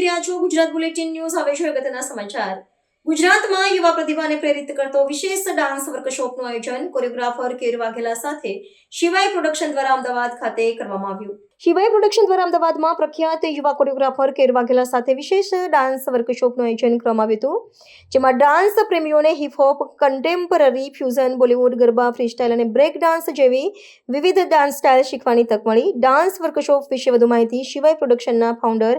રહ્યા છો Gujarat bulletin news. હવે છે અગત્યના સમાચાર. ગુજરાતમાં યુવા પ્રતિભાને પ્રેરિત કરતો વિશેષ ડાન્સ વર્કશોપનું આયોજન કોરિયોગ્રાફર કેયુર વાઘેલા સાથે શિવાય પ્રોડક્શન દ્વારા અમદાવાદ ખાતે કરવામાં આવ્યું. શિવાય પ્રોડક્શન દ્વારા અમદાવાદમાં પ્રખ્યાત યુવા કોરિયોગ્રાફર કેયુર વાઘેલા સાથે વિશેષ ડાન્સ વર્કશોપનું આયોજન કરવામાં આવ્યું હતું, જેમાં ડાન્સ પ્રેમીઓને hip hop, contemporary, fusion, Bollywood, garba, freestyle અને બ્રેક ડાન્સ જેવી વિવિધ ડાન્સ સ્ટાઇલ શીખવાની તક મળી. ડાન્સ વર્કશોપ વિશે વધુ માહિતી શિવાય પ્રોડક્શનના ફાઉન્ડર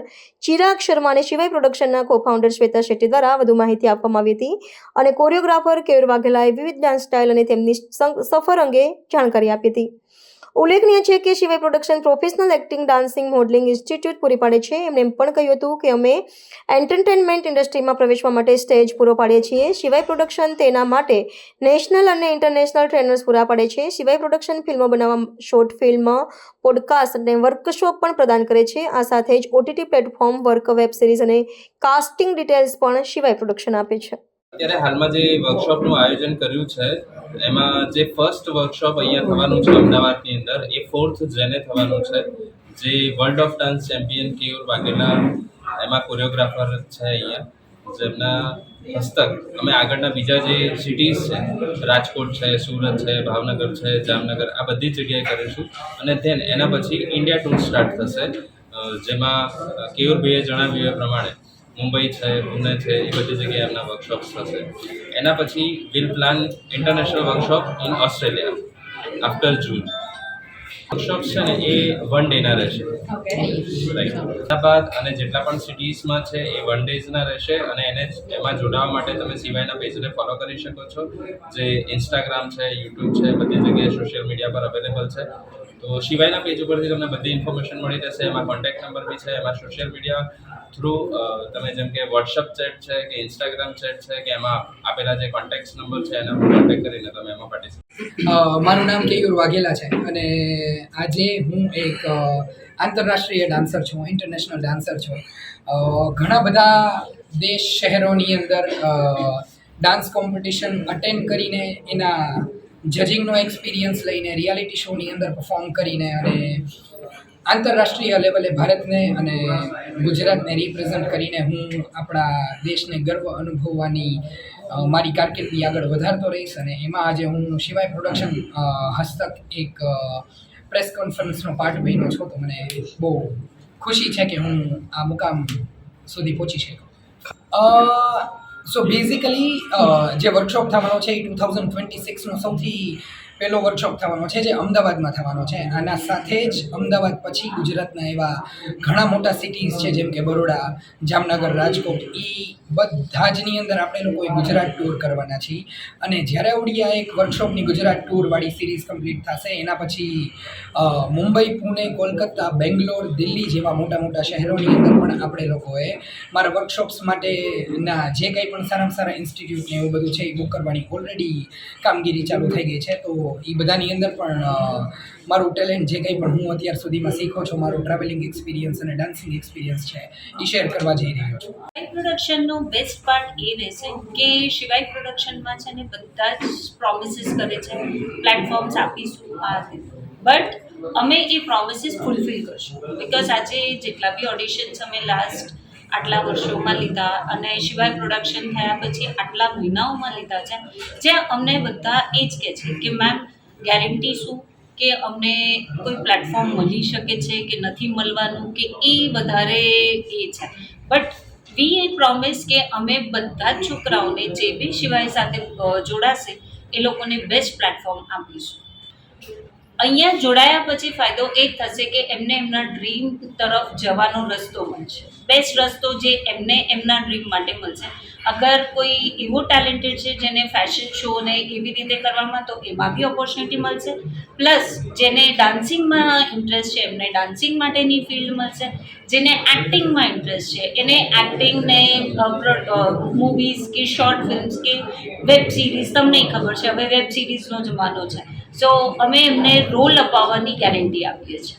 ચિરાગ શર્મા અને શિવાય પ્રોડક્શનના કો-ફાઉન્ડર શ્વેતા શેટ્ટી દ્વારા વધુ માહિતી આપવામાં આવી હતી અને કોરિયોગ્રાફર કેયુર વાઘેલાએ વિવિધ ડાન્સ સ્ટાઇલ અને તેમની સફર અંગે જાણકારી આપી હતી. ઉલ્લેખનીય છે કે Shivaay production professional acting, dancing, modelling institute પૂરી પાડે છે. એમણે એમ પણ કહ્યું હતું કે અમે એન્ટરટેનમેન્ટ ઇન્ડસ્ટ્રીમાં પ્રવેશવા માટે સ્ટેજ પૂરો પાડીએ છીએ. શિવાય પ્રોડક્શન તેના માટે નેશનલ અને ઇન્ટરનેશનલ ટ્રેનર્સ પૂરા પાડે છે. શિવાય પ્રોડક્શન ફિલ્મો બનાવવા, શોર્ટ ફિલ્મ, પોડકાસ્ટ અને વર્કશોપ પણ પ્રદાન કરે છે. આ સાથે જ OTT platform, work, web series અને કાસ્ટિંગ ડિટેલ્સ પણ શિવાય પ્રોડક્શન આપે છે. અત્યારે હાલમાં જે વર્કશોપનું આયોજન કર્યું છે એમાં જે ફર્સ્ટ વર્કશોપ અહીંયા થવાનું છે અમદાવાદની અંદર, એ 4th જેને થવાનું છે, જે world of dance champion Keyur Vaghela એમાં કોરિયોગ્રાફર છે અહીંયા, જેમના હસ્તક અમે આગળના બીજા જે સિટીઝ છે, રાજકોટ છે, સુરત છે, ભાવનગર છે, જામનગર, આ બધી જગ્યાએ કરીશું. અને ધેન એના પછી ઇન્ડિયા ટૂર સ્ટાર્ટ થશે, જેમાં કેયુરભાઈએ જણાવ્યું એ પ્રમાણે મુંબઈ છે, પુણે છે, એ બધી જગ્યાએ એમના વર્કશોપ્સ થશે. એના પછી will plan international workshop in Australia after June. Workshops છે ને એ 1 ડેના રહેશે, રાઈટ. એના બાદ અને જેટલા પણ સિટીઝમાં છે એ 1 ડેઝના રહેશે. અને એમાં જોડાવા માટે તમે સિવાયના પેજને ફોલો કરી શકો છો, જે ઇન્સ્ટાગ્રામ છે, યુટ્યુબ છે, બધી જગ્યાએ સોશિયલ મીડિયા પર અવેલેબલ છે. તો સિવાયના પેજ ઉપરથી તમને બધી ઇન્ફોર્મેશન મળી રહેશે. એમાં કોન્ટેક્ટ નંબર બી છે, એમાં સોશિયલ મીડિયા થ્રુ તમે જેમ કે વોટ્સઅપ ચેટ છે કે ઇન્સ્ટાગ્રામ ચેટ છે કે એમાં આપેલા જે કોન્ટેક્ટ નંબર છે એના પર કોન્ટેક્ટ કરીને તમે એમાં પાર્ટિસિપેટ. મારું નામ કેયુર વાઘેલા છે અને આજે હું એક આંતરરાષ્ટ્રીય ડાન્સર છું, ઇન્ટરનેશનલ ડાન્સર છું. ઘણા બધા દેશ, શહેરોની અંદર ડાન્સ કોમ્પિટિશન અટેન્ડ કરીને એના જજિંગનો એક્સપિરિયન્સ લઈને, રિયાલિટી શોની અંદર પરફોર્મ કરીને અને આંતરરાષ્ટ્રીય લેવલે ભારતને અને ગુજરાતને રિપ્રેઝન્ટ કરીને હું આપણા દેશને ગર્વ અનુભવવાની મારી કારકિર્દી આગળ વધારતો રહીશ. અને એમાં આજે હું શિવાય પ્રોડક્શન હસ્તક એક પ્રેસ કોન્ફરન્સનો પાર્ટ બન્યો છું, તો મને બહુ ખુશી છે કે હું આ મુકામ સુધી પહોંચી શક્યો. સો બેઝિકલી જે વર્કશોપ થવાનો છે એ 2026નો સૌથી પહેલો વર્કશોપ થવાનો છે, જે અમદાવાદમાં થવાનો છે. આના સાથે જ અમદાવાદ પછી ગુજરાતના એવા ઘણા મોટા સિટીઝ છે, જેમ કે બરોડા, જામનગર, રાજકોટ, એ બધા જની અંદર આપણે લોકોએ ગુજરાત ટૂર કરવાના છીએ. અને જ્યારે આવડી આ એક વર્કશોપની ગુજરાત ટૂરવાળી સિરીઝ કમ્પ્લીટ થશે, એના પછી મુંબઈ, પુણે, કોલકાતા, બેંગ્લોર, દિલ્હી જેવા મોટા મોટા શહેરોની અંદર પણ આપણે લોકોએ મારા વર્કશોપ્સ માટેના જે કંઈ પણ સારામાં સારા ઇન્સ્ટિટ્યૂટ ને એવું બધું છે એ બુક કરવાની ઓલરેડી કામગીરી ચાલુ થઈ ગઈ છે. તો એ બધાની અંદર પણ મારું ટેલેન્ટ, જે કંઈ પણ હું અત્યાર સુધીમાં શીખો છું, મારો ટ્રાવેલિંગ એક્સપિરિયન્સ અને ડાન્સિંગ એક્સપિરિયન્સ છે એ શેર કરવા જઈ રહ્યો છું. શિવાય પ્રોડક્શનનો બેસ્ટ પાર્ટ એ રહેશે કે શિવાય પ્રોડક્શનમાં છે ને બધા જ પ્રોમિસીસ કરે છે, પ્લેટફોર્મ્સ આપીશું આ રીતે, બટ અમે એ પ્રોમિસીસ ફૂલફિલ કરશું. બિકોઝ આજે જેટલા બી ઓડિશન્સ અમે લાસ્ટ આટલા વર્ષોમાં લીધા અને શિવાય પ્રોડક્શન થયા પછી આટલા મહિનાઓમાં લીધા છે, જ્યાં અમને બધા એ જ કહે છે કે મેમ ગેરંટી શું કે અમને કોઈ પ્લેટફોર્મ મળી શકે છે કે નથી મળવાનું, કે એ વધારે એ છે. બટ વી એ પ્રોમિસ કે અમે બધા જ છોકરાઓને જે બી શિવાય સાથે જોડાશે એ લોકોને બેસ્ટ પ્લેટફોર્મ આપીશું. અહીંયા જોડાયા પછી ફાયદો એ જ થશે કે એમને એમના ડ્રીમ તરફ જવાનો રસ્તો મળશે, બેસ્ટ રસ્તો જે એમને એમના ડ્રીમ માટે મળશે. અગર કોઈ એવો ટેલેન્ટેડ છે જેને ફેશન શો ને એવી રીતે કરવામાં, તો એમાં બી ઓપોર્ચ્યુનિટી મળશે. પ્લસ જેને ડાન્સિંગમાં ઇન્ટરેસ્ટ છે એમને ડાન્સિંગ માટેની ફિલ્ડ મળશે. જેને એક્ટિંગમાં ઇન્ટરેસ્ટ છે એને એક્ટિંગને મૂવીઝ કે શોર્ટ ફિલ્મ્સ કે વેબ સિરીઝ, તમને ખબર છે હવે વેબ સિરીઝનો જમાનો છે, સો અમે એમને રોલ અપાવવાની ગેરંટી આપીએ છીએ.